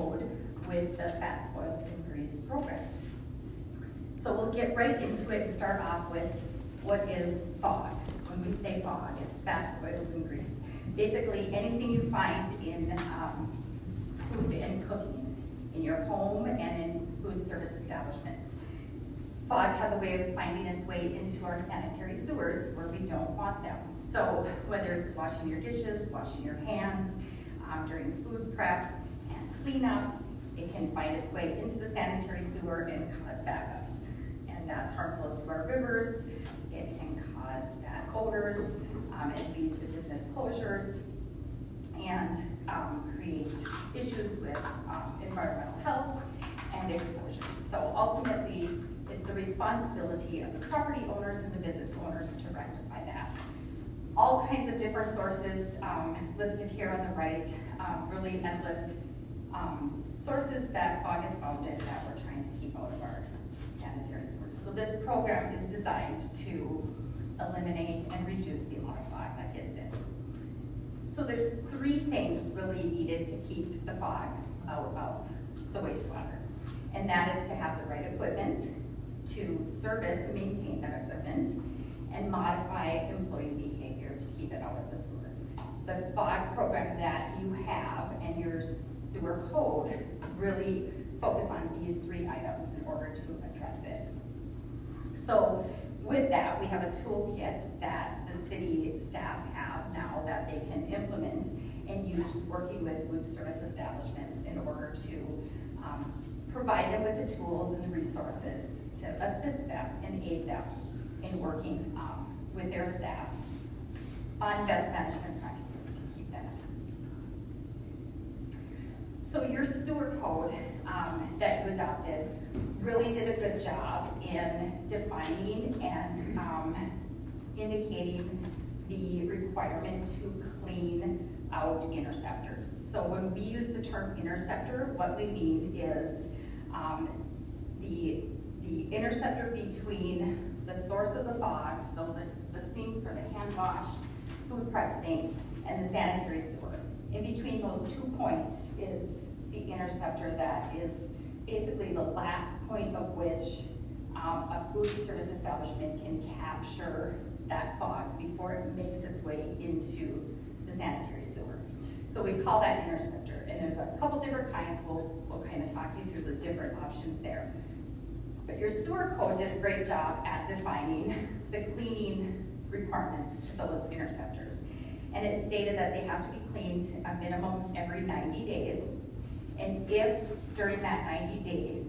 code with the fats, oils, and grease program. So we'll get right into it and start off with what is FOG. When we say FOG, it's fats, oils, and grease. Basically, anything you find in food and cooking, in your home and in food service establishments. FOG has a way of finding its way into our sanitary sewers where we don't want them. So whether it's washing your dishes, washing your hands, during food prep and cleanup, it can find its way into the sanitary sewer and cause backups. And that's harmful to our rivers. It can cause bad odors and lead to business closures and create issues with environmental health and exposures. So ultimately, it's the responsibility of the property owners and the business owners to rectify that. All kinds of different sources listed here on the right, really endless sources that FOG is found in that we're trying to keep out of our sanitary sewers. So this program is designed to eliminate and reduce the amount of FOG that gets in. So there's three things really needed to keep the FOG out of the wastewater. And that is to have the right equipment, to service and maintain that equipment, and modify employee behavior to keep it out of the sewer. The FOG program that you have and your sewer code really focus on these three items in order to address it. So with that, we have a toolkit that the city staff have now that they can implement and use working with food service establishments in order to provide them with the tools and the resources to assist them and aid them in working with their staff on best management practices to keep that. So your sewer code that you adopted really did a good job in defining and indicating the requirement to clean out interceptors. So when we use the term interceptor, what we mean is the interceptor between the source of the FOG, so the sink or the hand wash, food prep sink, and the sanitary sewer. In between those 2 points is the interceptor that is basically the last point of which a food service establishment can capture that FOG before it makes its way into the sanitary sewer. So we call that interceptor, and there's a couple different kinds. We'll kind of talk you through the different options there. But your sewer code did a great job at defining the cleaning requirements to those interceptors. And it stated that they have to be cleaned a minimum every 90 days. And if during that 90-day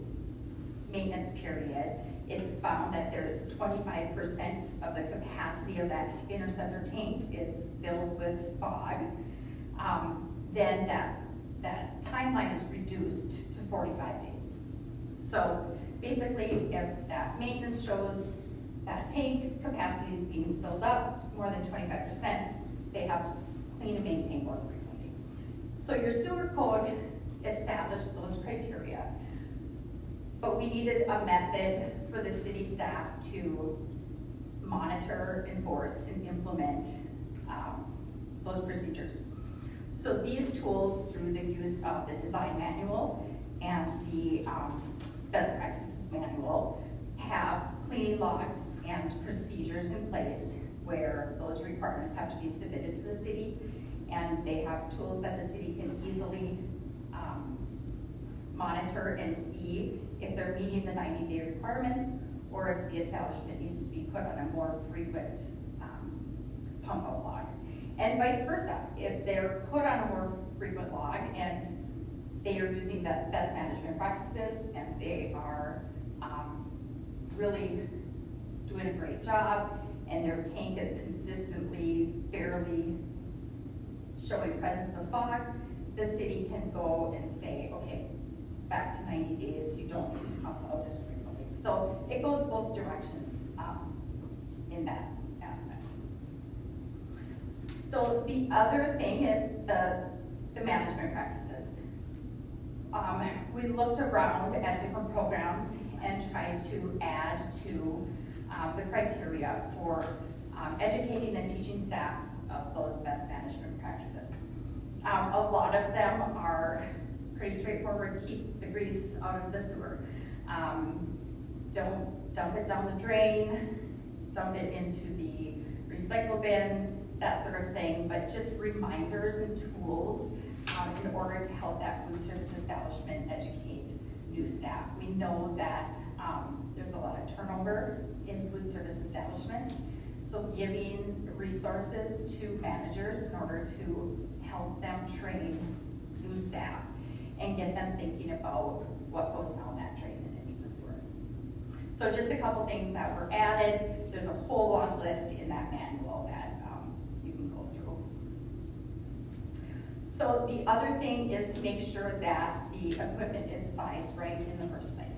maintenance period, it's found that there's 25% of the capacity of that interceptor tank is filled with FOG, then that timeline is reduced to 45 days. So basically, if that maintenance shows that tank capacity is being filled up more than 25%, they have to clean and maintain more frequently. So your sewer code established those criteria, but we needed a method for the city staff to monitor, enforce, and implement those procedures. So these tools, through the use of the design manual and the best practices manual, have cleaning logs and procedures in place where those requirements have to be submitted to the city, and they have tools that the city can easily monitor and see if they're meeting the 90-day requirements or if the establishment needs to be put on a more frequent pump out log. And vice versa, if they're put on a more frequent log and they are using the best management practices and they are really doing a great job and their tank is consistently, barely showing presence of FOG, the city can go and say, okay, back to 90 days, you don't need to pump out this frequently. So it goes both directions in that aspect. So the other thing is the management practices. We looked around at different programs and tried to add to the criteria for educating and teaching staff of those best management practices. A lot of them are pretty straightforward, keep the grease out of the sewer. Don't dump it down the drain, dump it into the recycle bin, that sort of thing, but just reminders and tools in order to help that food service establishment educate new staff. We know that there's a lot of turnover in food service establishments, so giving resources to managers in order to help them train new staff and get them thinking about what goes down that drain and into the sewer. So just a couple things that were added. There's a whole long list in that manual that you can go through. So the other thing is to make sure that the equipment is sized right in the first place.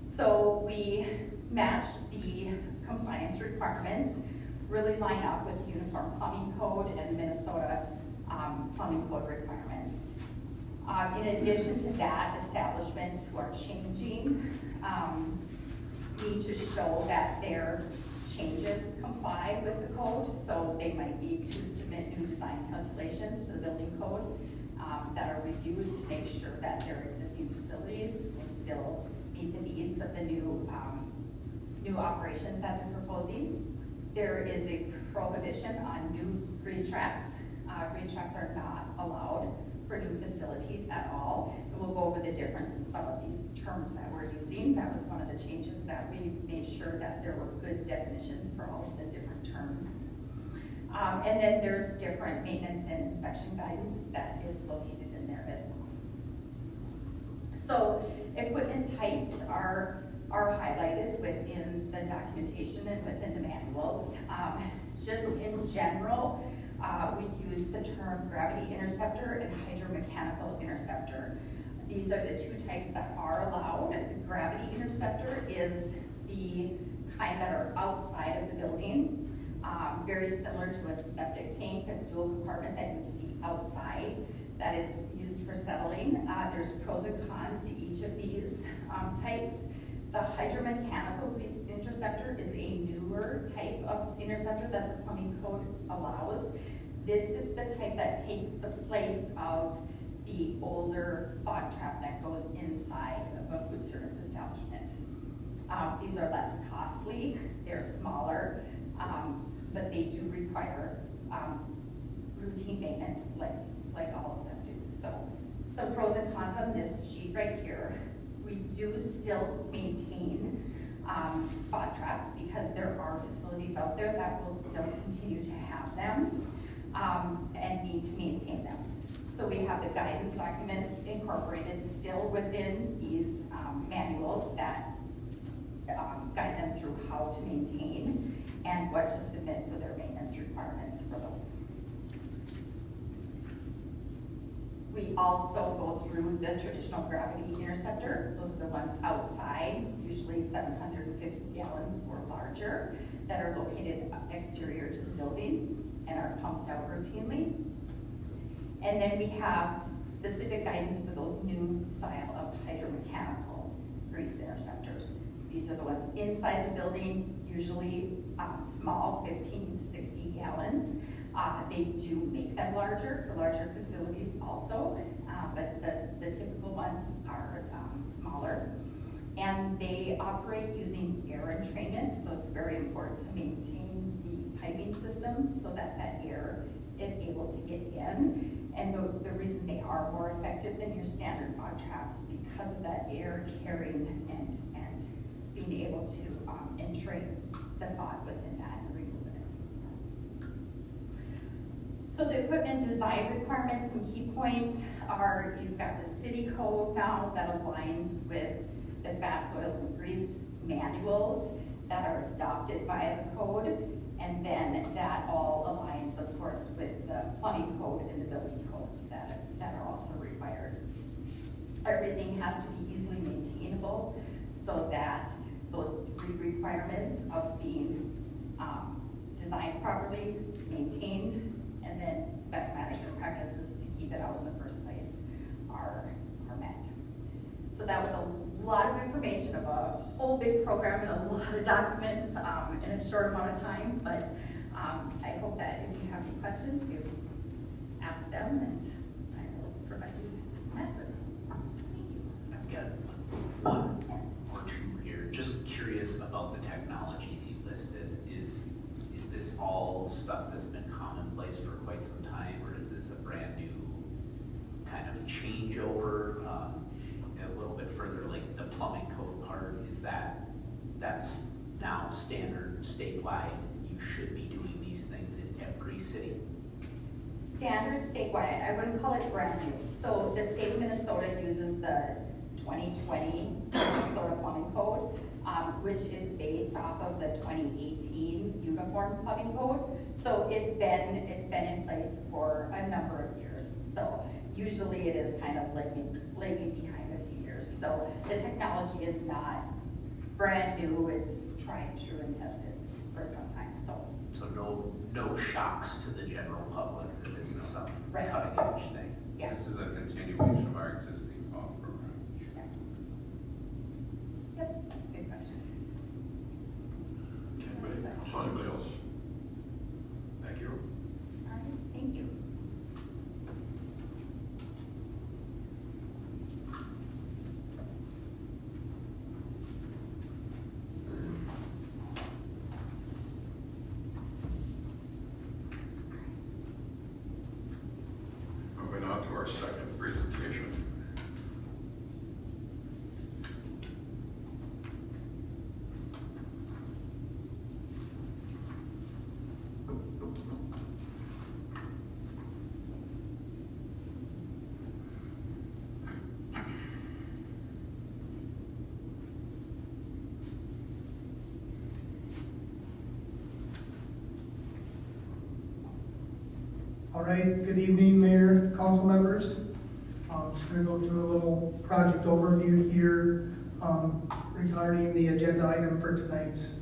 So we match the compliance requirements, really line up with the Uniform Plumbing Code and Minnesota Plumbing Code requirements. In addition to that, establishments who are changing need to show that their changes comply with the code, so they might need to submit new design calculations to the building code that are reviewed to make sure that their existing facilities will still meet the needs of the new operations that they're proposing. There is a prohibition on new grease traps. Grease traps are not allowed for new facilities at all. And we'll go over the difference in some of these terms that we're using. That was one of the changes that we made sure that there were good definitions for all of the different terms. And then there's different maintenance and inspection guidance that is located in there as well. So equipment types are highlighted within the documentation and within the manuals. Just in general, we use the term gravity interceptor and hydromechanical interceptor. These are the two types that are allowed. The gravity interceptor is the kind that are outside of the building, very similar to a septic tank, a dual compartment that you see outside that is used for settling. There's pros and cons to each of these types. The hydromechanical interceptor is a newer type of interceptor that the plumbing code allows. This is the type that takes the place of the older fog trap that goes inside of a food service establishment. These are less costly, they're smaller, but they do require routine maintenance like all of them do. So some pros and cons on this sheet right here. We do still maintain fog traps because there are facilities out there that will still continue to have them and need to maintain them. So we have the guidance document incorporated still within these manuals that guide them through how to maintain and what to submit for their maintenance requirements for those. We also go through the traditional gravity interceptor. Those are the ones outside, usually 750 gallons or larger, that are located exterior to the building and are pumped out routinely. And then we have specific guidance for those new style of hydromechanical grease interceptors. These are the ones inside the building, usually small, 15 to 60 gallons. They do make them larger for larger facilities also, but the typical ones are smaller. And they operate using air entrainment, so it's very important to maintain the piping systems so that that air is able to get in. And the reason they are more effective than your standard fog trap is because of that air carrying and being able to entrain the fog within that and remove it. So the equipment design requirements, some key points are you've got the city code now that aligns with the fats, oils, and grease manuals that are adopted by the code, and then that all aligns, of course, with the plumbing code and the building codes that are also required. Everything has to be easily maintainable so that those three requirements of being designed properly, maintained, and then best management practices to keep it out in the first place are met. So that was a lot of information of a whole big program and a lot of documents in a short amount of time, but I hope that if you have any questions, you ask them and I will provide you some answers. stuff that's been commonplace for quite some time, or is this a brand new kind of changeover? A little bit further, like the plumbing code part, that's now standard statewide? You should be doing these things in every city? Standard statewide, I wouldn't call it brand new. So the state of Minnesota uses the 2020 Minnesota Plumbing Code, which is based off of the 2018 Uniform Plumbing Code. So it's been in place for a number of years. So usually it is kind of lagging behind a few years. So the technology is not brand new, it's tried, true, and tested for some time. So no shocks to the general public that this is some Right. cutting edge thing. Yeah. This is a continuation of our existing phone program. Yep, good question. Anybody else? Thank you. All right, thank you. Moving on to our second presentation. All right, good evening, Mayor, council members. I'm just going to go through a little project overview here regarding the agenda item for tonight's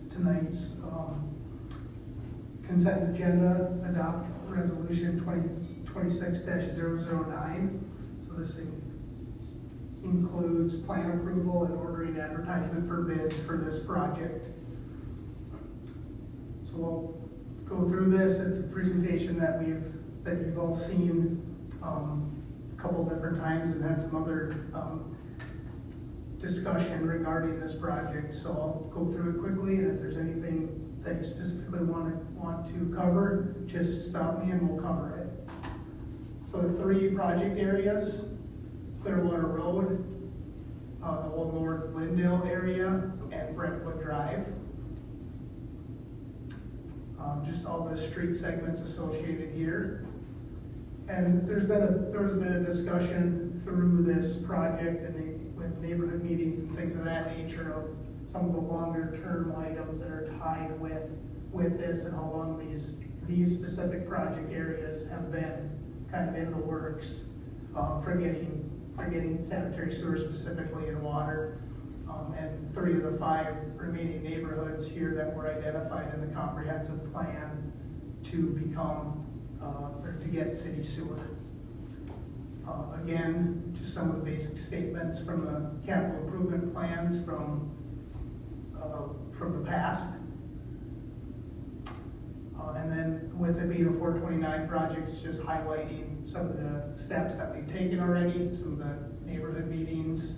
consent agenda, adopt resolution 2026-009. So this includes plan approval and ordering advertisement for bids for this project. So we'll go through this. It's a presentation that you've all seen a couple different times and had some other discussion regarding this project. So I'll go through it quickly, and if there's anything that you specifically want to cover, just stop me and we'll cover it. So the three project areas: Clearwater Road, the whole North Lindale area, and Brentwood Drive. Just all the street segments associated here. And there was a bit of discussion through this project and with neighborhood meetings and things of that nature of some of the longer term items that are tied with this and how long these specific project areas have been kind of in the works for getting sanitary sewer specifically and water. And 3 of the 5 remaining neighborhoods here that were identified in the comprehensive plan to become, or to get city sewer. Again, just some of the basic statements from the capital improvement plans from the past. And then with it being a 429 project, it's just highlighting some of the steps that we've taken already, some of the neighborhood meetings,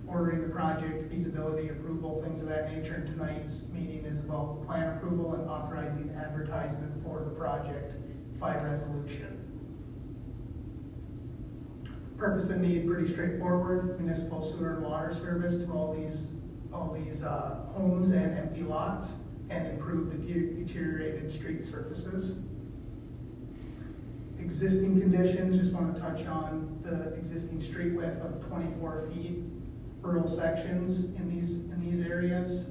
ordering the project, feasibility, approval, things of that nature. And tonight's meeting is about plan approval and authorizing advertisement for the project by resolution. Purpose and need, pretty straightforward: municipal sewer and water service to all these homes and empty lots, and improve the deteriorated street surfaces. Existing conditions, just want to touch on the existing street width of 24 feet. Rural sections in these areas.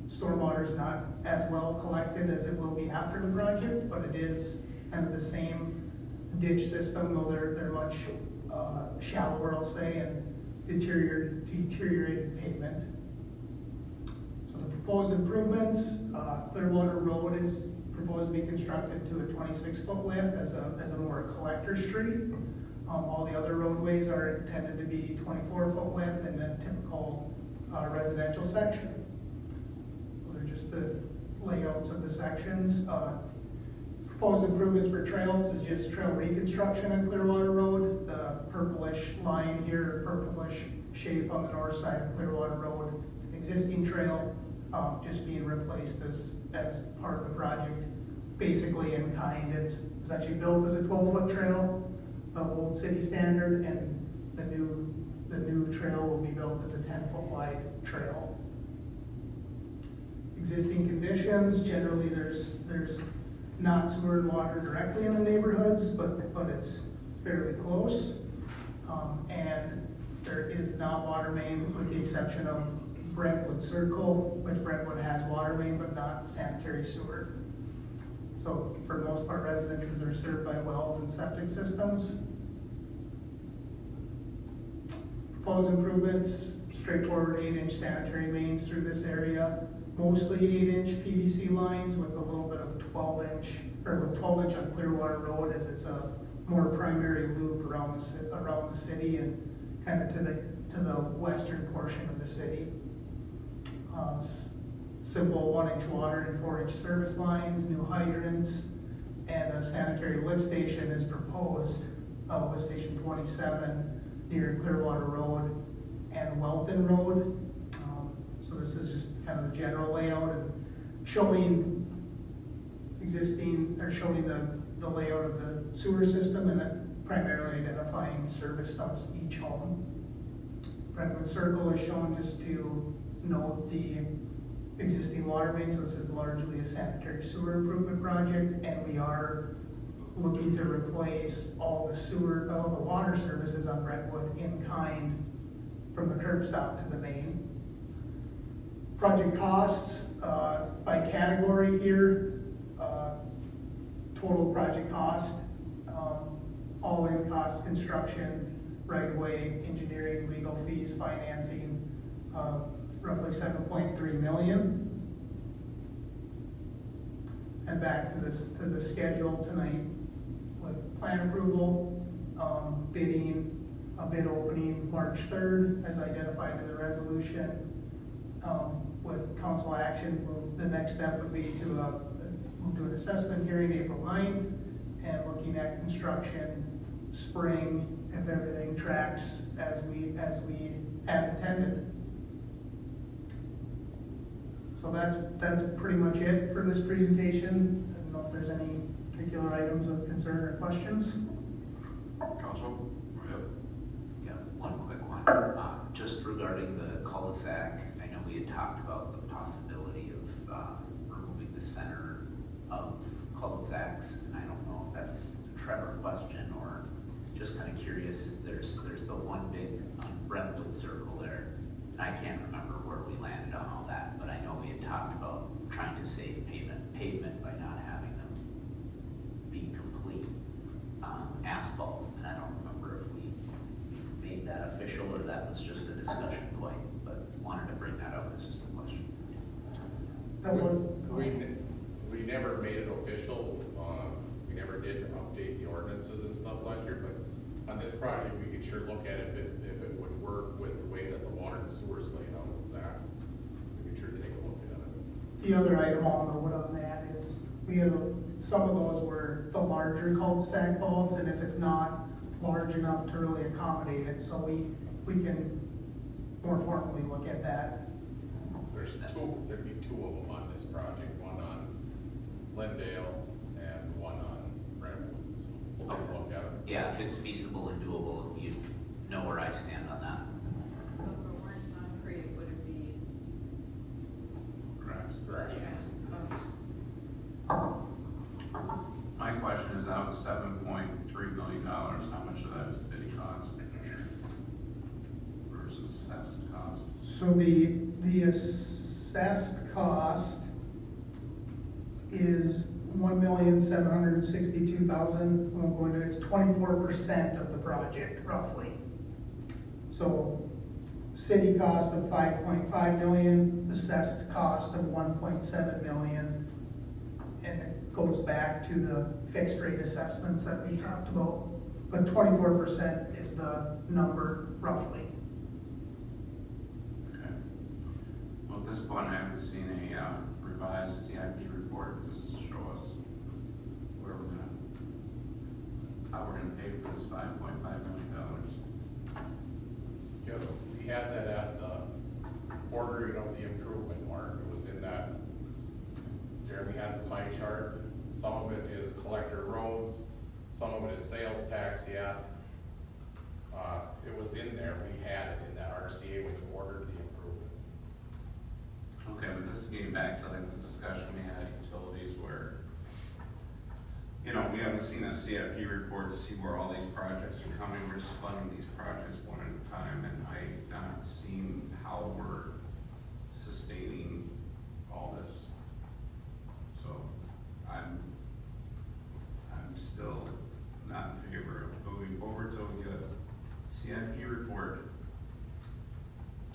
Stormwater is not as well collected as it will be after the project, but it is kind of the same ditch system, though they're much shallower, I'll say, and deteriorated pavement. So the proposed improvements: Clearwater Road is proposed to be constructed to a 26-foot width as a more collector street. All the other roadways are intended to be 24-foot width and then typical residential section. Those are just the layouts of the sections. Proposed improvements for trails is just trail reconstruction on Clearwater Road. The purplish line here, purplish shape on the north side of Clearwater Road, it's an existing trail. just being replaced as part of the project, basically in kind. It's actually built as a 12-foot trail, the old city standard, and the new trail will be built as a 10-foot wide trail. Existing conditions, generally there's not sewer and water directly in the neighborhoods, but it's fairly close. And there is not water main, with the exception of Brentwood Circle, which Brentwood has water main but not sanitary sewer. So for the most part, residences are served by wells and septic systems. Proposed improvements, straightforward 8-inch sanitary mains through this area, mostly 8-inch PVC lines with a little bit of 12-inch, or with 12-inch on Clearwater Road, as it's a more primary loop around the city and kind of to the western portion of the city. Simple 1-inch water and 4-inch service lines, new hydrants, and a sanitary lift station is proposed, lift station 27 near Clearwater Road and Welton Road. So this is just kind of the general layout and showing the layout of the sewer system, and then primarily identifying service stops to each home. Brentwood Circle is shown just to note the existing water main, so this is largely a sanitary sewer improvement project, and we are looking to replace all the water services on Brentwood in kind from the curb stop to the main. Project costs by category here, total project cost, all-in cost, construction, right-of-way, engineering, legal fees, financing, roughly $7.3 million. And back to the schedule tonight with plan approval, bidding, a bid opening March 3rd as identified in the resolution. With council action, the next step would be to move to an assessment hearing April 9th, and looking at construction spring if everything tracks as we had intended. So that's pretty much it for this presentation. I don't know if there's any particular items of concern or questions. Council, go ahead. Yeah, one quick one. Just regarding the cul-de-sac, I know we had talked about the possibility of removing the center of cul-de-sacs, and I don't know if that's a Trevor question or just kind of curious. There's the one big Brentwood Circle there, and I can't remember where we landed on all that, but I know we had talked about trying to save pavement by not having them be complete asphalt, and I don't remember if we made that official or that was just a discussion point, but wanted to bring that up as just a question. That was. We never made it official. We never did update the ordinances and stuff last year, but on this project, we could sure look at it if it would work with the way that the water and sewer is laid out exact. We could sure take a look at it. The other item I'll note on that is some of those were the larger cul-de-sac bulbs, and if it's not large enough to really accommodate it, so we can more formally look at that. There'd be two of them on this project, one on Glendale and one on Brentwood, so we'll take a look at it. Yeah, if it's feasible and doable, you know where I stand on that. So if it weren't concrete, would it be? Correct. Correct. Yes. My question is, out of $7.3 million, how much of that is city cost versus assessed cost? So the assessed cost is $1,762,000. Won't go into it. It's 24% of the project, roughly. So city cost of $5.5 million, assessed cost of $1.7 million, and it goes back to the fixed rate assessments that we talked about. But 24% is the number, roughly. Okay. Well, at this point, I haven't seen a revised CIP report. Just show us where how we're gonna pay for this $5.5 million. Yes, we had that at the ordering of the improvement, Mark. It was in chart. Some of it is collector roads, some of it is sales tax yet. It was in there, we had it in that RCA when we ordered the improvement. Okay, but this is getting back to like the discussion we had at utilities where, you know, we haven't seen a CIP report to see where all these projects are coming. We're just funding these projects one at a time, and I've not seen how we're sustaining all this. So I'm still not in favor of moving forward till we get a CIP report.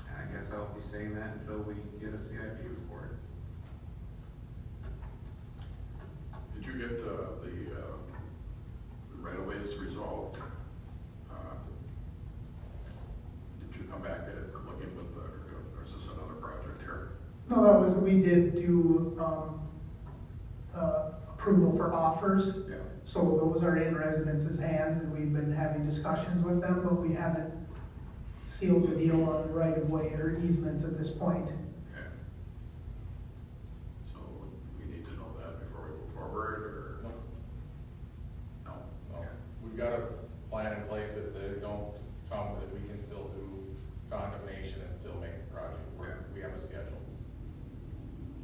And I guess I'll be saying that until we get a CIP report. Did you get the right-of-ways resolved? Did you come back at looking with the, or is this another project here? No, that was, we did do, approval for offers. Yeah. So those are in residents' hands, and we've been having discussions with them, but we haven't sealed the deal on right-of-way or easements at this point. Okay. So we need to know that before we move forward, or? No? No, Okay. we've got a plan in place. If they don't come with it, we can still do condemnation and still make the project work. Yeah. We have a schedule.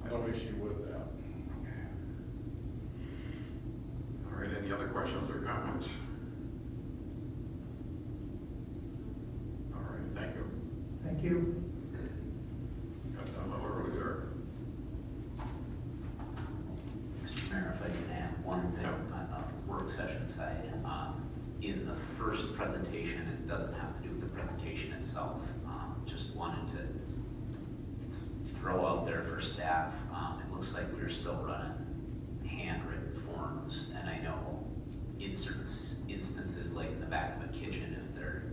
No issue with that. Okay. All right, any other questions or comments? All right, thank you. Thank you. Got done a little earlier. Mr. Mayor, if I can add one thing on the work session side. In the first presentation, it doesn't have to do with the presentation itself. Just wanted to throw out there for staff. It looks like we're still running handwritten forms, and I know in certain instances, like in the back of a kitchen, if they're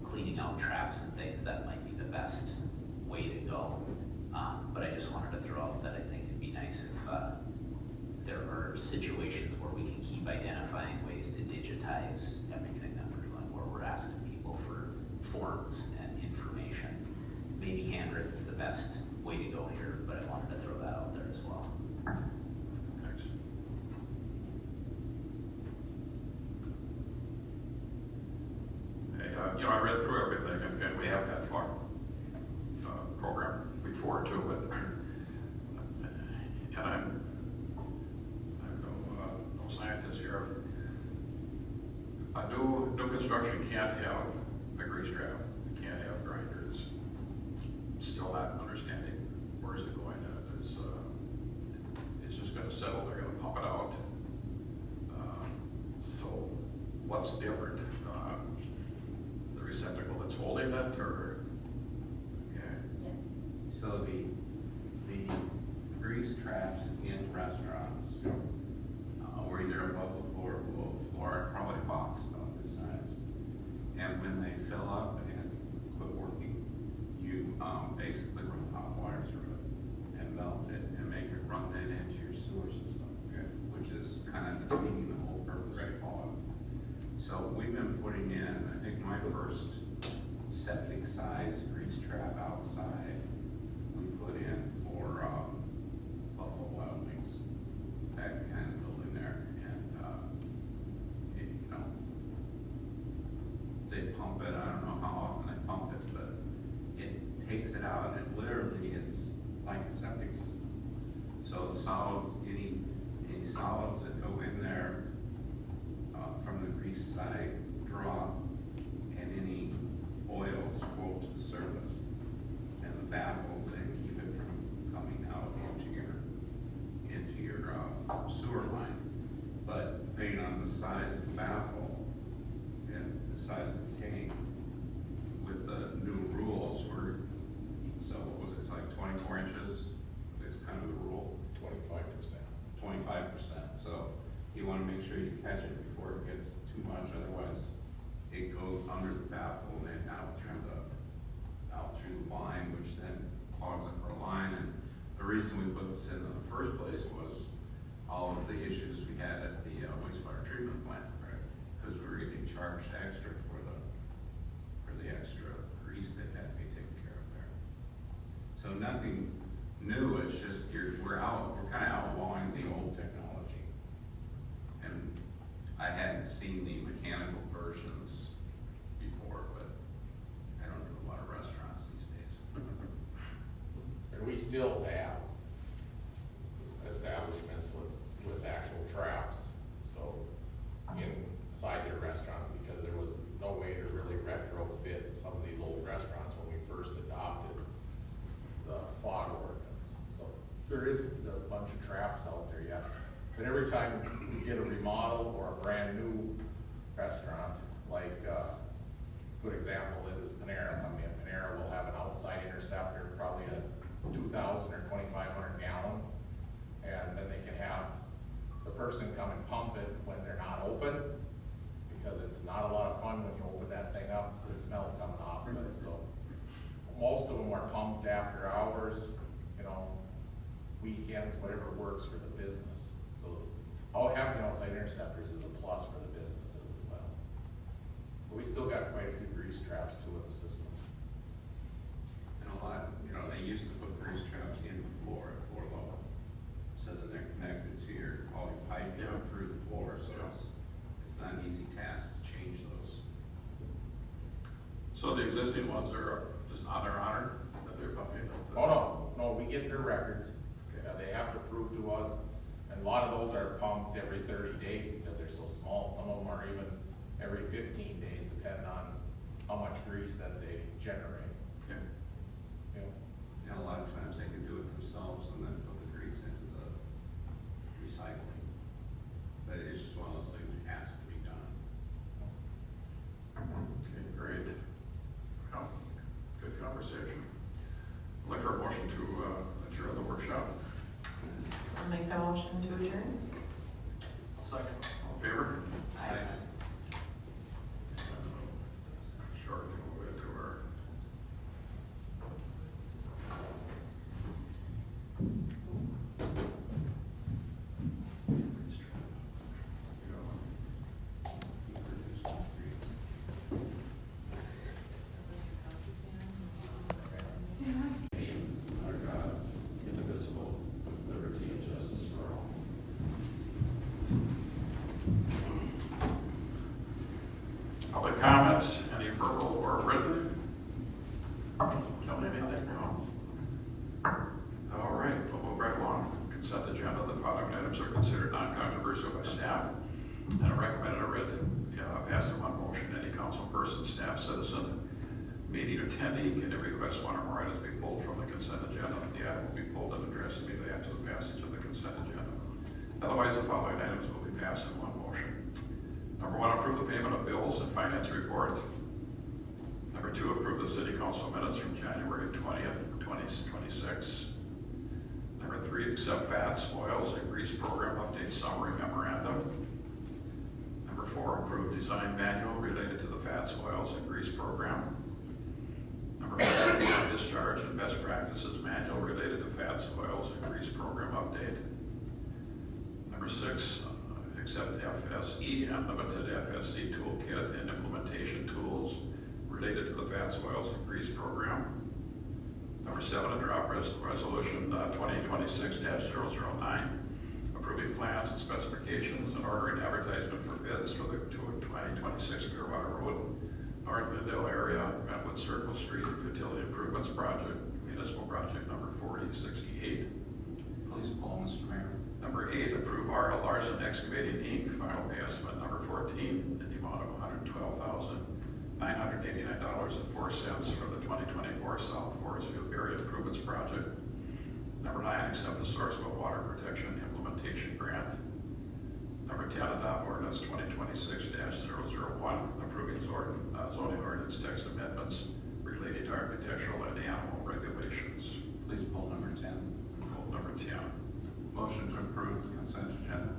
cleaning out traps and things, that might be the best way to go. But I just wanted to throw out that I think it'd be nice if there are situations where we can keep identifying ways to digitize everything that we're doing, where we're asking people for forms and information. Maybe handwritten is the best way to go here, but I wanted to throw that out there as well. Thanks. Hey, you know, I read through everything, and we have that farm program before too, but and I'm no scientist here. A new construction can't have a grease trap, it can't have grinders. Still not understanding where is it going. It's just going to settle. They're going to pump it out. So what's different? The receptacle that's holding it, or okay? Yes. So the grease traps in restaurants were either above the floor or below the floor, probably a box about this size. And when they fill up and quit working, you basically run hot wire through it and melt it and make it run then into your sewer system, which is kind of defeating the whole purpose of fog. So we've been putting in, I think my first septic size grease trap outside, we put in for Buffalo Wild Wings, that kind of building there, and it, you know, they pump it. I don't know how often they pump it, but it takes it out, and literally it's like a septic system. So the solids, any solids that go in there from the grease side drop, and any oils float to the surface, and the baffles then keep it from coming out into your sewer line. But depending on the size of the baffle and the size of the tank, with the new rules, so what was it, like 24 inches is kind of the rule? 25%. 25%. So you want to make sure you catch it before it gets too much, otherwise it goes under the baffle and then out through the line, which then clogs up our line. And the reason we put this in the first place was all of the issues we had at the wastewater treatment plant, right? Because we were getting charged extra for the extra grease that had to be taken care of there. So nothing new, it's just we're kind of outlawing the old technology. had seen the mechanical versions before, but I don't do a lot of restaurants these days. And we still have establishments with actual traps, so inside their restaurant, because there was no way to really retrofit some of these old restaurants when we first adopted the fog ordinance. So there is a bunch of traps out there yet, but every time we get a remodel or a brand new restaurant, like, good example is Panera. I mean, Panera will have an outside interceptor, probably a 2,000 or 2,500 gallon, and then they can have the person come and pump it when they're not open, because it's not a lot of fun when you open that thing up, the smell coming off of it, so. Most of them are pumped after hours, you know, weekends, whatever works for the business. So having outside interceptors is a plus for the businesses as well. But we still got quite a few grease traps too in the system. And a lot, they used to put grease traps in the floor at floor level, so that they're connected to your, all your pipe down through the floor, so it's not an easy task to change those. So the existing ones are just on their honor that they're pumping? Oh, no, we get their records. They have to prove to us, and a lot of those are pumped every 30 days because they're so small. Some of them are even every 15 days, depending on how much grease that they generate. Okay. You know, And a lot of times they can do it themselves and then put the grease into the recycling. But it's just one of those things that has to be done. Okay, great. Well, good conversation. I'd like for a motion to adjourn the workshop. So make the motion to adjourn? Second. All in favor? Aye. Short, we'll go to our. Our God, indivisible, with liberty and justice for all. Public comments, any verbal or written? Don't have anything, no? All right, we'll move right along. Consent agenda, the following items are considered non-controversial by staff and are recommended or read, passed in one motion. Any council person, staff, citizen, meeting attendee can request one or more items be pulled from the consent agenda. The item will be pulled and addressed immediately after the passage of the consent agenda. Otherwise, the following items will be passed in one motion. Number one, approve the payment of bills and finance report. Number two, approve the city council minutes from January 20th, 2026. Number three, accept fats, oils, and grease program update summary memorandum. Number four, approve design manual related to the fats, oils, and grease program. Number five, discharge and best practices manual related to fats, oils, and grease program update. Number six, accept FSE Unlimited FSE Toolkit and implementation tools related to the fats, oils, and grease program. Number seven, adopt resolution 2026-009, approving plans and specifications and ordering advertisement for bids for the 2026 Clearwater Road, North Glendale area, Brentwood Circle Street Utility Improvements Project, municipal project number 4068. Please poll, Mr. Mayor. Number eight, approve R.L. Larson Excavating Inc., final pay estimate number 14, in the amount of $112,989.04 for the 2024 South Forestville Area Improvements Project. Number nine, accept the Sourcewell Water Protection Implementation Grant. Number 10, adopt ordinance 2026-001, approving zoning ordinance text amendments related to architectural and animal regulations. Please poll number 10. Vote number 10. Motion to approve the consent agenda.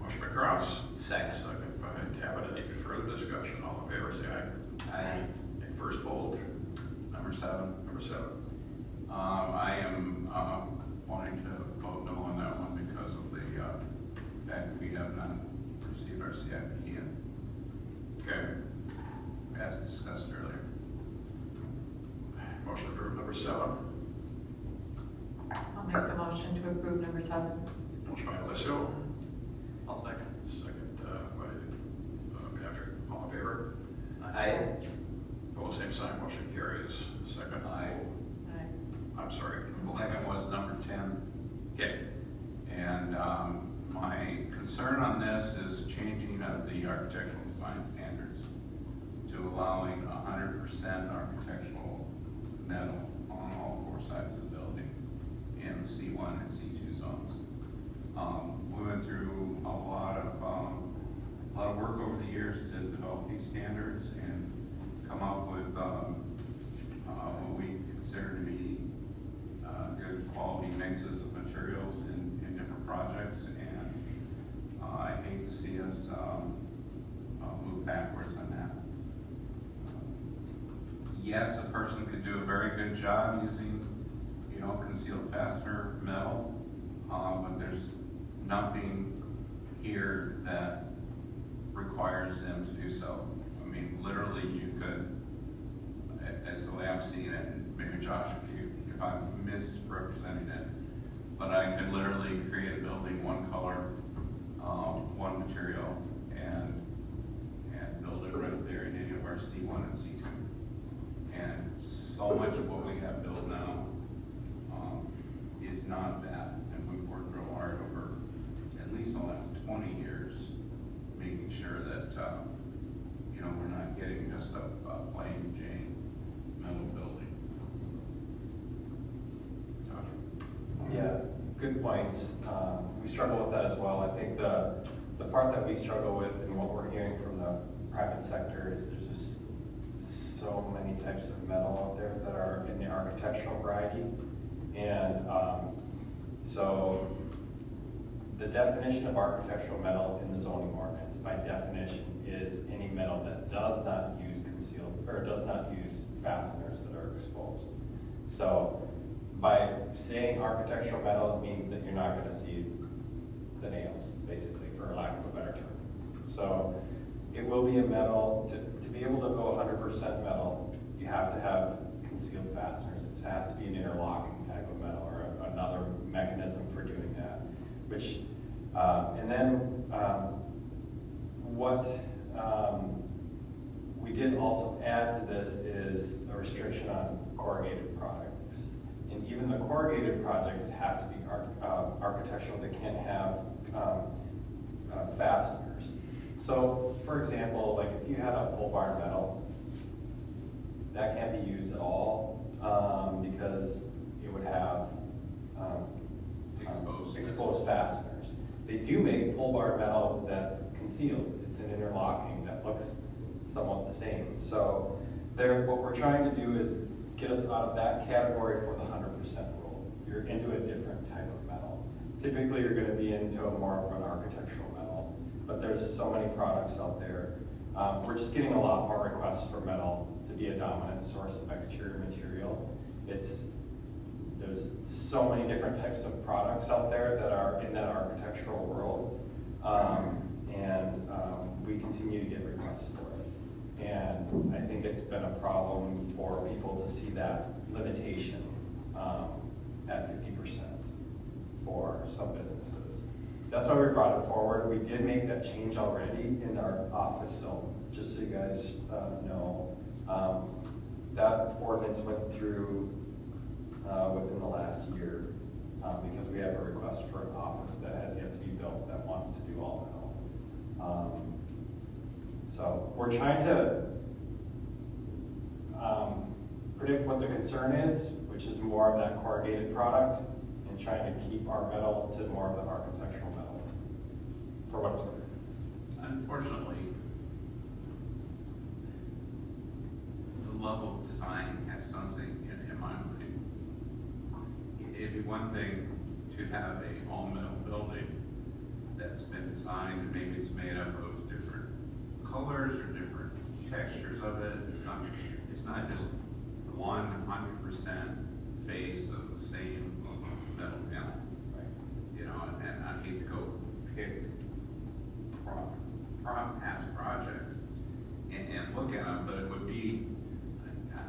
Motion by Cross. Second. Second by Tabbitt. Any further discussion? All in favor, say aye. Aye. Okay, first bold. Number 7. Number 7. I am wanting to vote no on that one because of the fact that we have not received our CIP yet, Okay. as discussed earlier. Motion approved. Number 7. I'll make the motion to approve number 7. Motion by Alessio. I'll second. Second by Second. Aye. I'm sorry. Second was number 10. Okay. And my concern on this is changing of the architectural design standards to allowing 100% architectural metal on all four sides of the building in the C1 and C2 zones. We went through a lot of work over the years to develop these standards and come up with what we consider to be good quality mixes of materials in different projects, and I hate to see us move backwards on that. Yes, a person could do a very good job using, concealed fastener metal, but there's nothing here that requires them to do so. I mean, literally, you could, as the way I'm seeing it, and maybe Josh, if I'm misrepresenting it, but I could literally create a building one color, one material, and build it right there in any of our C1 and C2. And so much of what we have built now is not that, and we've worked real hard over at least the last 20 years, making sure that we're not getting just a plain Jane metal building. Yeah, good points. We struggle with that as well. I think the part that we struggle with and what we're hearing from the private sector is there's just so many types of metal out there that are in the architectural variety. And so the definition of architectural metal in the zoning ordinance, by definition, is any metal that does not use concealed, or does not use fasteners that are exposed. So by saying architectural metal, it means that you're not going to see the nails, basically, for lack of a better term. So it will be a metal. To be able to go 100% metal, you have to have concealed fasteners. It has to be an interlocking type of metal or another mechanism for doing that. Which, and then what we did also add to this is a restriction on corrugated products. And even the corrugated products have to be architectural. They can't have fasteners. So, for example, like if you had a pole barn metal, that can't be used at all because it would have exposed fasteners. They do make pole barn metal that's concealed. It's an interlocking that looks somewhat the same. So what we're trying to do is get us out of that category for the 100% rule. You're into a different type of metal. Typically, you're going to be into more of an architectural metal, but there's so many products out there. We're just getting a lot more requests for metal to be a dominant source of exterior material. There's so many different types of products out there that are in that architectural world, and we continue to get requests for it. And I think it's been a problem for people to see that limitation at 50% for some businesses. That's why we brought it forward. We did make that change already in our office zone, just so you guys know. That ordinance went through within the last year because we have a request for an office that has yet to be built that wants to do all metal. So we're trying to predict what the concern is, which is more of that corrugated product, and trying to keep our metal to more of the architectural metal, for what it's worth. Unfortunately, the level of design has something in my mind. It'd be one thing to have a all-metal building that's been designed, and maybe it's made up of different colors or different textures of it. It's not just 100% face of the same metal panel. Right. And I hate to go pick past projects and look at them, but it would be.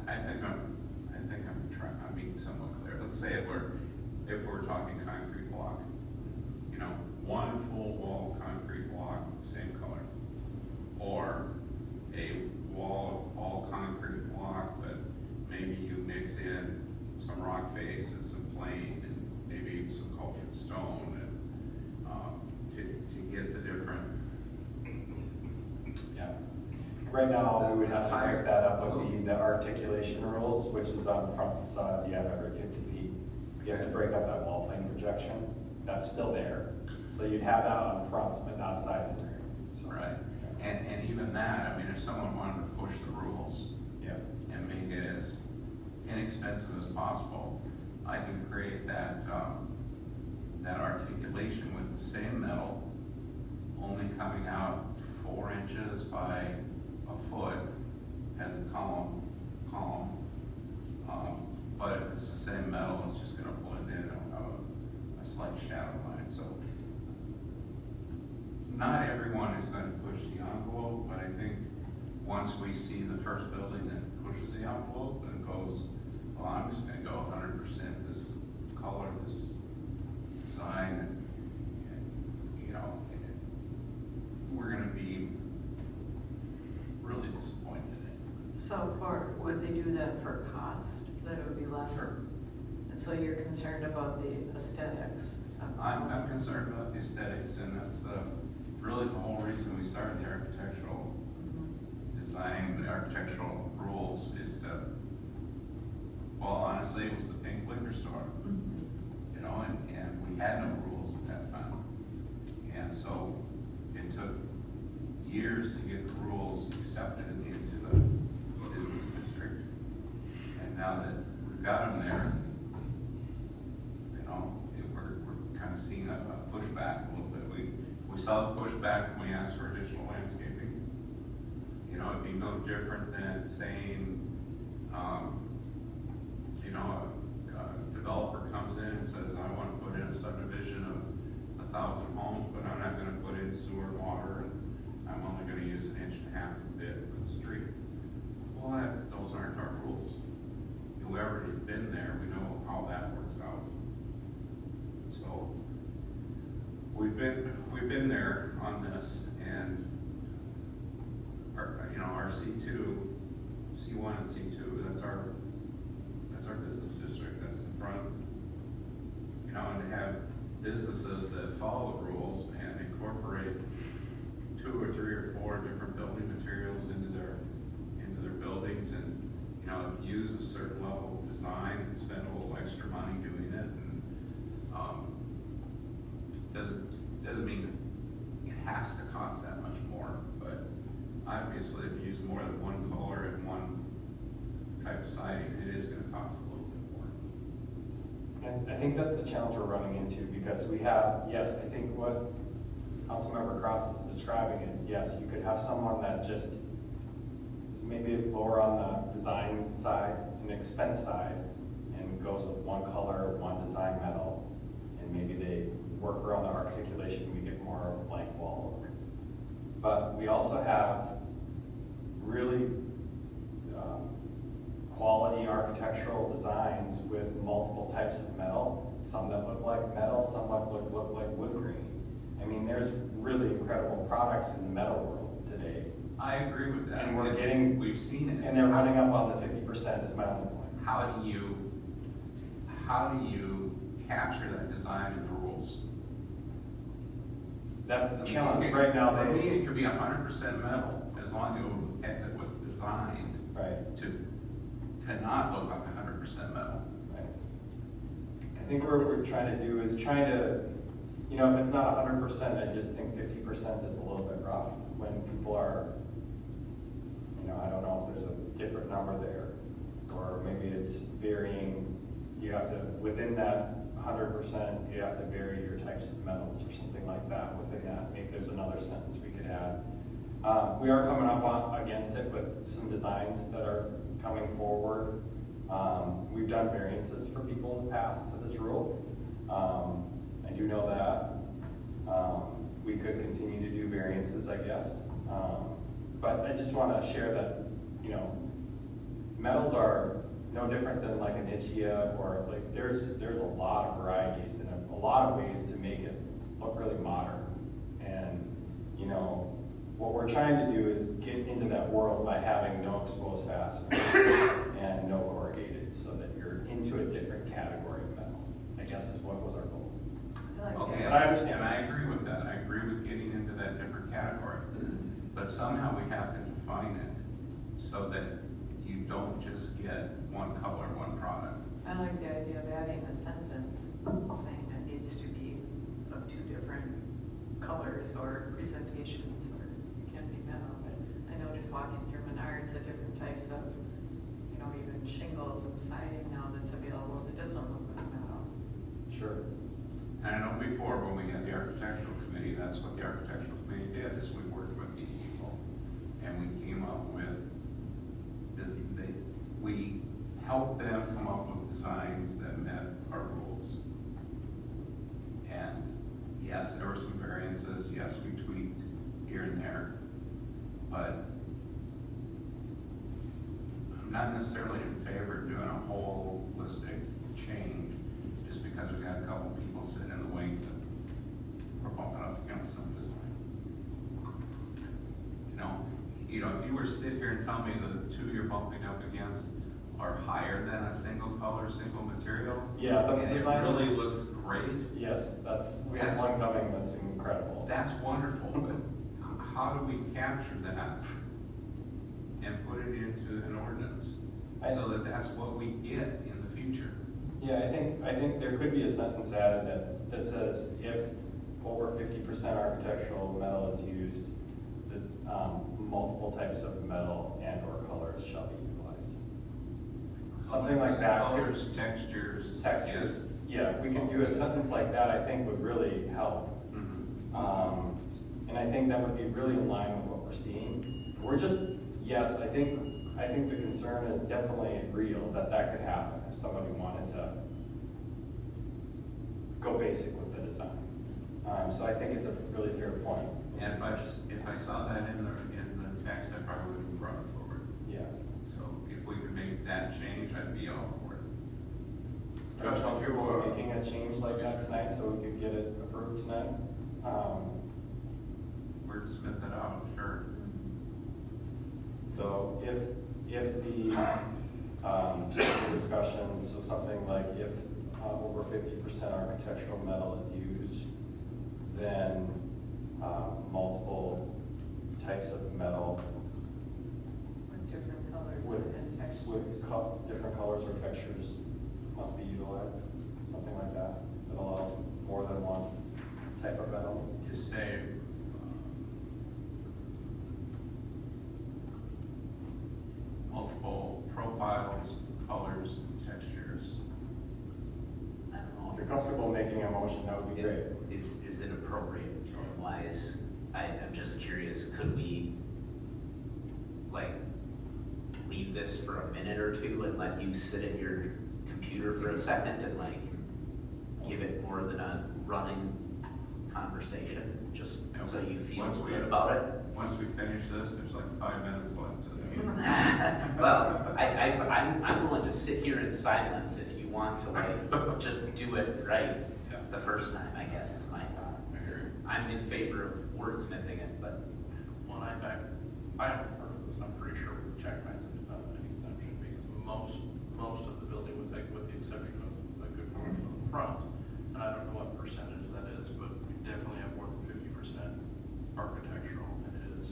I think I'm being somewhat clear. Let's say if we're talking concrete block, one full wall concrete block, same color, or a wall of all concrete block, but maybe you mix mix in some rock face and some plane and maybe some cultured stone and, to get the different. Yeah. Right now, we would have to break that up with the articulation rules, which is on front facades, you have every 50 feet. You have to break up that wall plane projection, that's still there. So you'd have that on fronts, but not sides and rear. So, Right, and even that, I mean, if someone wanted to push the rules Yeah. and make it as inexpensive as possible, I can create that, that articulation with the same metal, only coming out 4 inches by a foot as a column. But if it's the same metal, it's just gonna blend in a slight shadow line, so. Not everyone is gonna push the envelope, but I think once we see the first building that pushes the envelope and goes, well, I'm just gonna go 100% this color, this design, and you know, we're gonna be really disappointed in it. So would they do that for cost, that it would be less? Sure. And so you're concerned about the aesthetics? I'm concerned about the aesthetics, and that's really the whole reason we started the architectural design, the architectural rules is to, well, honestly, it was the pink liquor store, you know, and we had no rules at that time. And so it took years to get the rules accepted into the business district. And now that we've got them there, you know, we're kind of seeing a pushback a little bit. We saw the pushback when we asked for additional landscaping. You know, it'd be no different than saying, you know, a developer comes in and says, I want to put in a subdivision of 1,000 homes, but I'm not going to put in sewer and water, and I'm only going to use 1.5 inches of bit for the street. Well, those aren't our rules. Whoever has been there, we know how that works out. So we've been there on this, and our, you know, our C2, C1 and C2, that's our business district, that's the front. You know, and to have businesses that follow the rules and incorporate 2 or 3 or 4 different building materials into their buildings, and you know, use a certain level of design and spend a little extra money doing it, and doesn't mean it has to cost that much more, but obviously if you use more than one color and one type of siding, it is going to cost a little bit more. And I think that's the challenge we're running into, because we have, yes, I think what Councilmember Cross is describing is, yes, you could have someone that just is maybe lower on the design side and expense side, and goes with one color, one design metal, and maybe they work around the articulation, we get more of a blank wall. But we also have really quality architectural designs with multiple types of metal, some that look like metal, some that look like wood grain. I mean, there's really incredible products in the metal world today. I agree with that. And we're getting, we've seen it. and they're running up on the 50% is my only point. How do you capture that design in the rules? That's the challenge right now. For me, it could be 100% metal, as long as it was designed Right. to not look like 100% metal. Right. I think what we're trying to do is trying to, you know, if it's not 100%, I just think 50% is a little bit rough when people are, you know, I don't know if there's a different number there, or maybe it's varying. You have to, within that 100%, you have to vary your types of metals or something like that within that. Maybe there's another sentence we could add. We are coming up against it with some designs that are coming forward. We've done variances for people in the past to this rule. I do know that. We could continue to do variances, I guess. But I just want to share that, you know, metals are no different than like an Ichia, or like there's a lot of varieties and a lot of ways to make it look really modern. And, you know, what we're trying to do is get into that world by having no exposed fasteners and no corrugated, so that But somehow we have to define it so that you don't just get one color, one product. I like the idea of adding a sentence saying it needs to be of two different colors or presentations, or it can be metal, but I know just walking through Menards, the different types of, you know, even shingles and siding now that's available that doesn't look like metal. Sure. And I know before, when we had the architectural committee, that's what the architectural committee did, is we worked with these people. And we came up with this, we helped them come up with designs that met our rules. And yes, there were some variances, yes, we tweaked here and there, but I'm not necessarily in favor of doing a holistic change just because we've got a couple people sitting in the wings and we're bumping up against some design. You know, if you were to sit here and tell me the two you're bumping up against are higher than a single color, single material, Yeah, the and it design- really looks great, Yes, we have That's- one coming that's incredible. that's wonderful, but how do we capture that and put it into an ordinance so that that's what we get in the future? Yeah, I think there could be a sentence added that says, if over 50% architectural metal is used, the multiple types of metal and or colors shall be utilized. Something like that. Colors, textures. Textures, yeah, we could do a sentence like that, I think would really help. Mhm. And I think that would be really in line with what we're seeing. We're just, yes, I think the concern is definitely real, that could happen if somebody wanted to go basic with the design. So I think it's a really fair point. And if I saw that in the text, I probably would have brought it forward. Yeah. So if we could make that change, I'd be all for it. Just if you were making a change like that tonight, so we could get it approved tonight. We're to submit that out, sure. So if the discussion, so something like if over 50% architectural metal is used, then multiple types of metal With different colors with, and textures. different colors or textures must be utilized, something like that, that allows more than one type of metal. Just say, multiple profiles, colors, and textures. I don't know. If you're comfortable making a motion, that would be great. Is it appropriate tone-wise? I'm just curious, could we, like, leave this for a minute or two and let you sit at your computer for a second and like, give it more than a running conversation, just so you feel Once we- good about it? Once we finish this, there's like 5 minutes left to the meeting. Well, I'm willing to sit here in silence if you want to like, just do it right Yeah. the first time, I guess is my thought. I'm in favor of wordsmithing it, but Well, I haven't heard of this, I'm pretty sure Jack Manson did not have any exemption, because most of the building, with the exception of a good portion of the front, and I don't know what percentage that is, but we definitely have more than 50% architectural, and it is,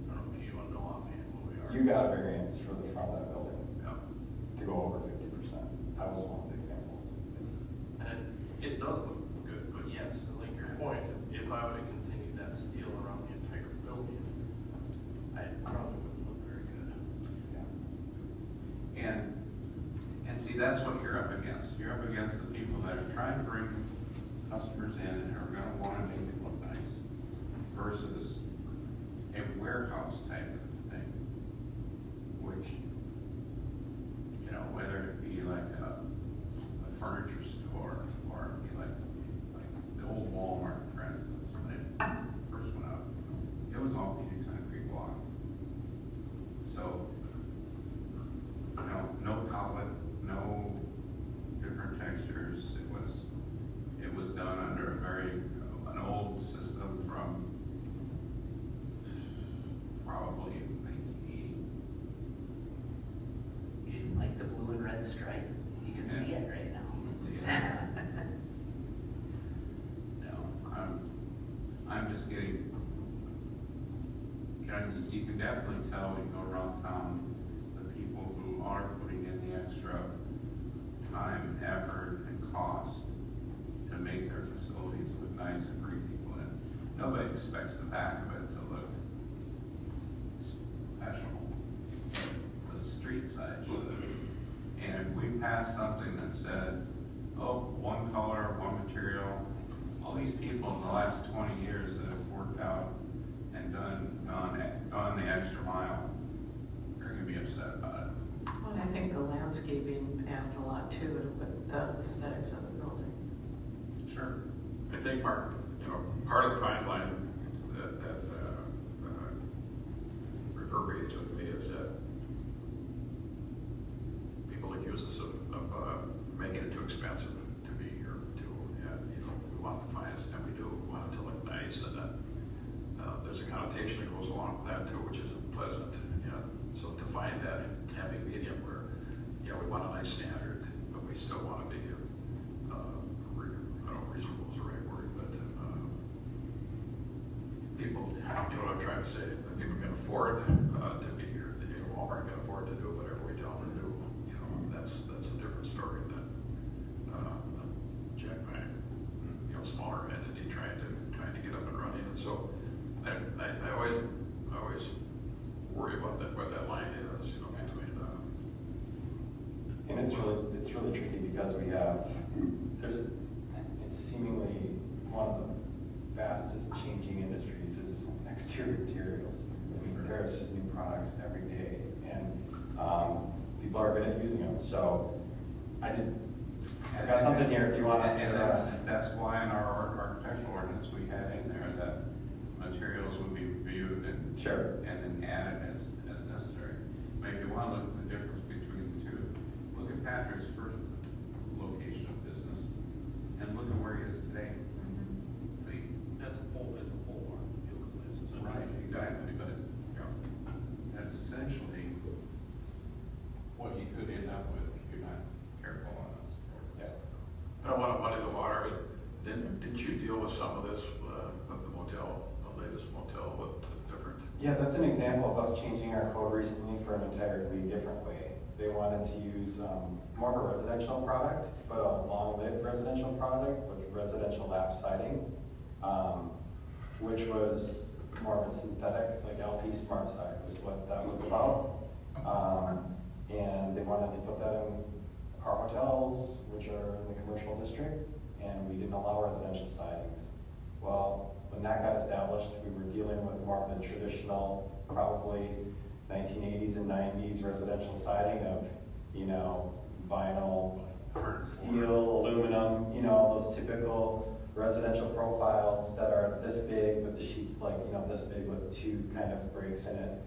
I don't know if you want to know offhand what we are. You got a variance for the front of that building Yeah. to go over 50%. That was one of the examples. And it does look good, but yes, like your point, if I would have continued that steel around the entire building, I probably wouldn't look very good. Yeah. And see, that's what you're up against. You're up against the people that are trying to bring customers in and are gonna wanna make it look nice versus a warehouse type of thing, which, you know, whether it be like a furniture store or it'd be like the old Walmart, for instance, when they first went out, it was all painted concrete block. So, you know, no palette, no different textures. It was done under an old system from probably 1980. you didn't like the blue and red stripe? You can see it right now. You can see No, I'm just getting definitely tell when you go around town, the people who are putting in the extra time, effort, and cost to make their facilities look nice and bring people in. Nobody expects the back of it to look special. The street side should. And if we pass something that said, oh, one color, one material, all these people in the last 20 years that have worked out and gone the extra mile, they're gonna be upset about it. Well, I think the landscaping adds a lot to it, but the aesthetics of the building. Sure. I think, Mark, part of the fine line that reverberates with me is that people accuse us of making it too expensive to be here too. And, we want the finest, and we do. We want it to look nice, and then there's a connotation that goes along with that too, which isn't pleasant. Yeah. So to find that happy medium where, we want a nice standard, but we still want to be, I don't know, reasonable is the right word, but people, what I'm trying to say, that people can afford to be here. Walmart can afford to do whatever we tell them to do. That's a different story than Jack Pine, smaller entity trying to get up and running. And so I always worry about that, where that line is, between. And it's really tricky because it's seemingly one of the fastest changing industries is exterior materials. I mean, there's just new products every day, and people are good at using them. So I got something here if you want. And that's why in our architectural ordinance, we had in there that materials would be reviewed and then added as necessary. But if you want to look at the difference between the two, look at Patrick's first location of business and look at where he is today. That's a pole barn. It's essentially. Right, exactly, but that's essentially what you could end up with if you're not careful on this. Yeah. I don't want to muddy the water, but didn't you deal with some of this with the motel, the latest motel with different? Yeah, that's an example of us changing our code recently for an entirely different way. They wanted to use more of a residential product, but a long-lived residential product with residential lap siding, which was more of a synthetic, like LP Smart Side was what that was about. And they wanted to put that in our hotels, which are in the commercial district, and we didn't allow residential sidings. Well, when that got established, we were dealing with more of the traditional, probably 1980s and 90s residential siding of, vinyl, steel, aluminum, those typical residential profiles that are this big, but the sheet's like, this big with two kind of breaks in it.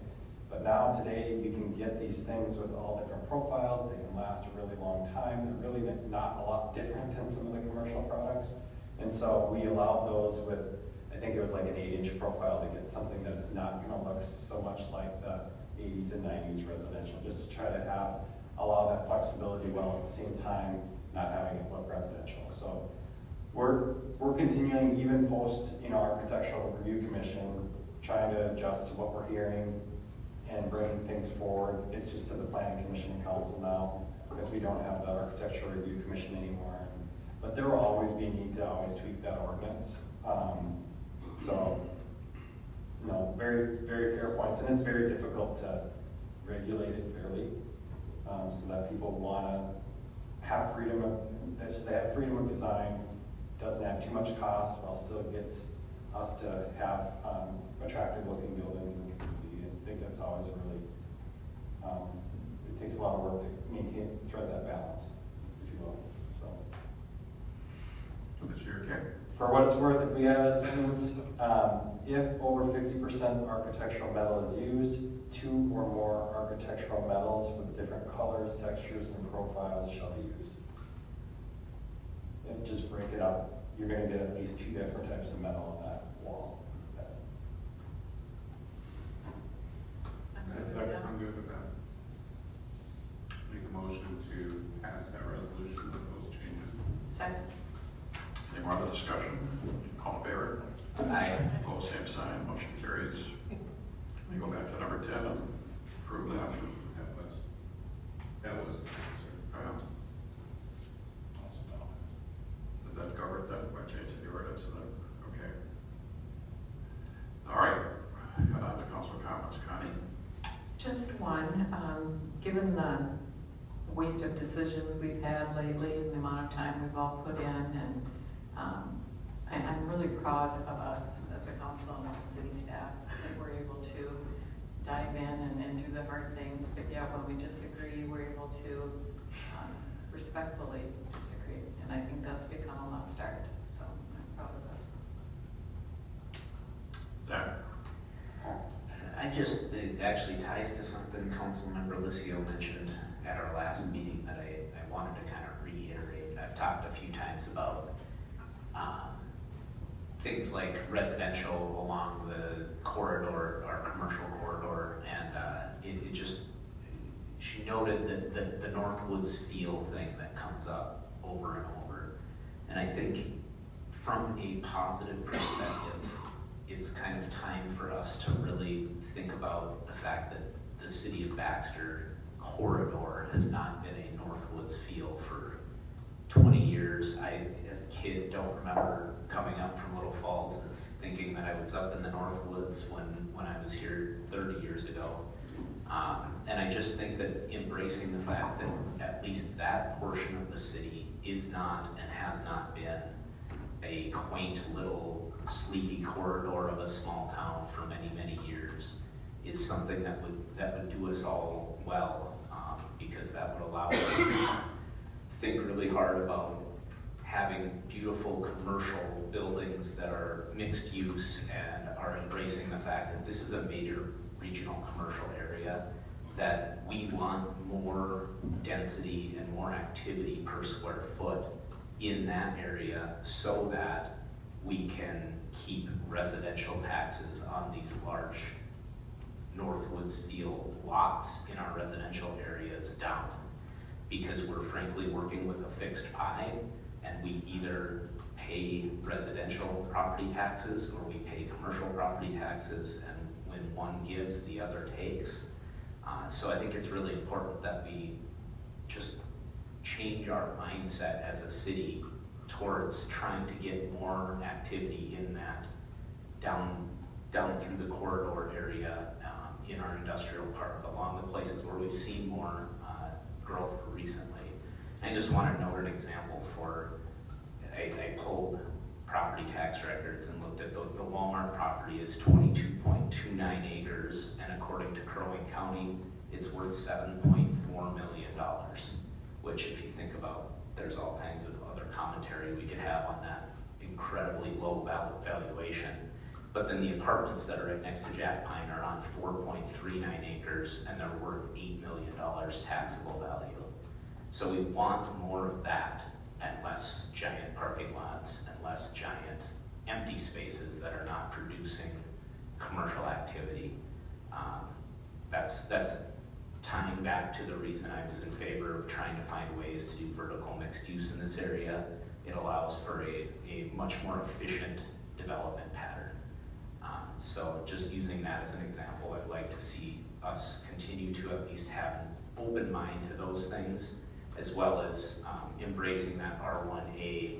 But now today you can get these things with all different profiles. They can last a really long time. They're really not a lot different than some of the commercial products. And so we allowed those with, I think it was like an 8-inch profile to get something that's not going to look so much like the 80s and 90s residential, just to try to allow that flexibility while at the same time not having it look residential. So we're continuing, even post Architectural Review Commission, trying to adjust to what we're hearing and bringing things forward. It's just to the Planning Commission and Council now, because we don't have the Architectural Review Commission anymore. But there will always be a need to always tweak that ordinance. Very, very fair points, and it's very difficult to regulate it fairly, so that people want to have freedom of, they have freedom of design, doesn't have too much cost, while still gets us to have attractive looking buildings in the community. I think that's always a really, it takes a lot of work to thread that balance, if you will. So, for what it's worth, if we have a sentence, if over 50% architectural metal is used, 2 or more architectural metals with different colors, textures, and profiles shall be used. And just break it up, you're going to get at least 2 different types of metal on that wall. I'm good with that. Make a motion to pass that resolution with those changes. Second. Any more of the discussion? All in favor? Aye. Opposed, same sign, motion carries. You go back to number 10 and approve that. That was the answer. Also comments. Did that cover it then, by changing the ordinance and then, okay. All right, head on to council comments, Connie. Just one, given the weight of decisions we've had lately and the amount of time we've all put in, and I'm really proud of us as a council and as a city staff that we're able to dive in and do the hard things, but yet when we disagree, we're able to respectfully disagree. And I think that's become a must start, so I'm proud of us. Zach? It actually ties to something Councilmember Licio mentioned at our last meeting that I wanted to kind of reiterate. I've talked a few times about things like residential along the corridor, our commercial corridor, and she noted that the Northwoods feel thing that comes up over and over. And I think from a positive perspective, it's kind of time for us to really think about the fact that the city of Baxter corridor has not been a Northwoods feel for 20 years. I, as a kid, don't remember coming up from Little Falls and thinking that I was up in the Northwoods when I was here 30 years ago. And I just think that embracing the fact that at least that portion of the city is not and has not been a quaint little sleepy corridor of a small town for many, many years is something that would do us all well, because that would allow us to think really hard about having beautiful commercial buildings that are mixed use and are embracing the fact that this is a major regional commercial area, that we want more density and more activity per square foot in that area so that we can keep residential taxes on these large Northwoods field lots in our residential areas down. Because we're frankly working with a fixed pie, and we either pay residential property taxes or we pay commercial property taxes, and when one gives, the other takes. So I think it's really important that we just change our mindset as a city towards trying to get more activity in that down through the corridor area in our industrial park, along the places where we've seen more growth recently. And I just want to note an example for, I pulled property tax records and looked at the Walmart property is 22.29 acres, and according to Crow Wing County, it's worth $7.4 million, which if you think about, there's all kinds of other commentary we could have on that incredibly low valuation. But then the apartments that are right next to Jack Pine are on 4.39 acres, and they're worth $8 million taxable value. So we want more of that and less giant parking lots and less giant empty spaces that are not producing commercial activity. That's tying back to the reason I was in favor of trying to find ways to do vertical mixed use in this area. It allows for a much more efficient development pattern. So just using that as an example, I'd like to see us continue to at least have an open mind to those things, as well as embracing that R1A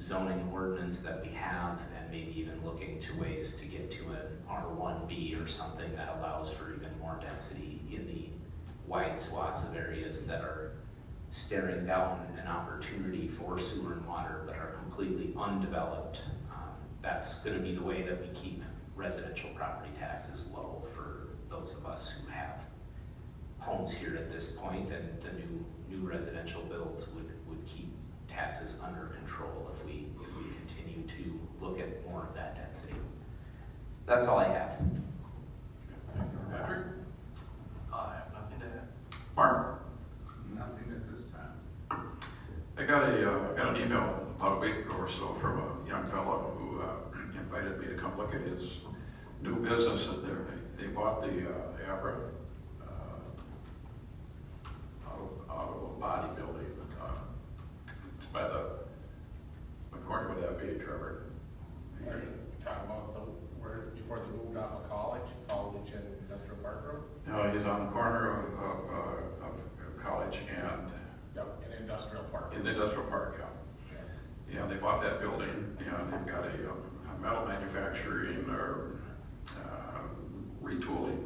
zoning ordinance that we have, and maybe even looking to ways to get to an R1B or something that allows for even more density in the wide swaths of areas that are staring down an opportunity for sewer and water but are completely undeveloped. That's going to be the way that we keep residential property taxes low for those of us who have homes here at this point, and the new residential builds would keep taxes under control if we continue to look at more of that density. That's all I have. Patrick? I have nothing to add. Mark? Nothing at this time. I got an email about a week ago or so from a young fellow who invited me to come look at his new business, and they bought the Abra auto bodybuilding. It's by the, what corner would that be, Trevor? Talking about where before they moved off of college and industrial park. In the industrial park, yeah. Yeah, they bought that building, and they've got a metal manufacturing or retooling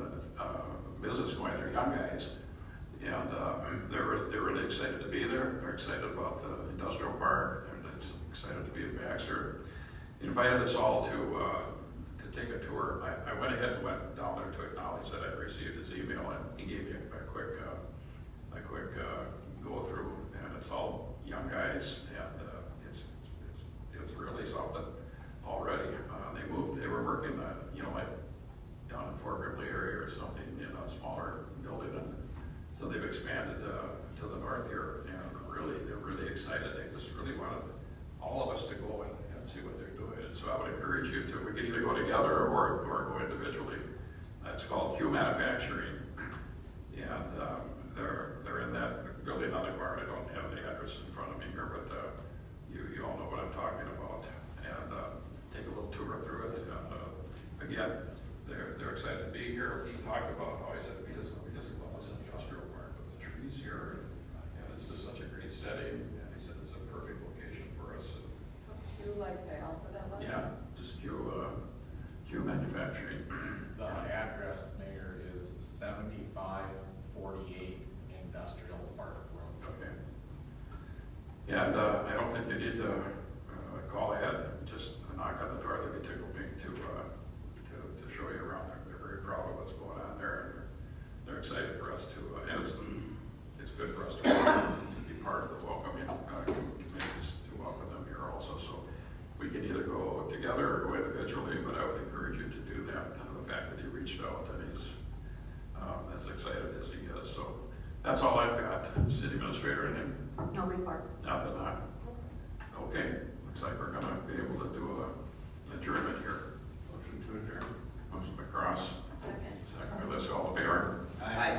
business going. They're young guys, and they're really excited to be there. They're excited about the industrial park. They're excited to be at Baxter. He invited us all to take a tour. I went ahead and went down there to acknowledge that I received his email, and he gave me a quick go through, and it's all young guys, and it's really something already. They were working, like down in Fort Ripley area or something, in a smaller building, and so they've expanded to the north here, and they're really excited. They just really wanted all of us to go and see what they're doing. And so I would encourage you to, we can either go together or go individually. It's called Q Manufacturing, and they're in that building on the corner. I don't have the address in front of me here, but you all know what I'm talking about. And take a little tour through it. And again, they're excited to be here. He talked about how he said we just love this industrial park with the trees here, and it's just such a great setting. And he said it's a perfect location for us. So Q like the alphabet letter? Yeah, just Q Manufacturing. The address, Mayor, is 7548 Industrial Park Road. Okay. And I don't think you need to call ahead, just knock on the door. They'll be tickled pink to show you around. They're very proud of what's going on there, and they're excited for us to, and it's good for us to be part of the welcoming committees to welcome them here also. So we can either go together or go individually, but I would encourage you to do that. The fact that he reached out and he's as excited as he is. So that's all I've got. City Administrator, anything? No report. Nothing, huh? Okay, looks like we're gonna be able to do an adjournment here. Motion to adjourn. Motion by Cross. Second. Second by Lisco, all in favor? Aye.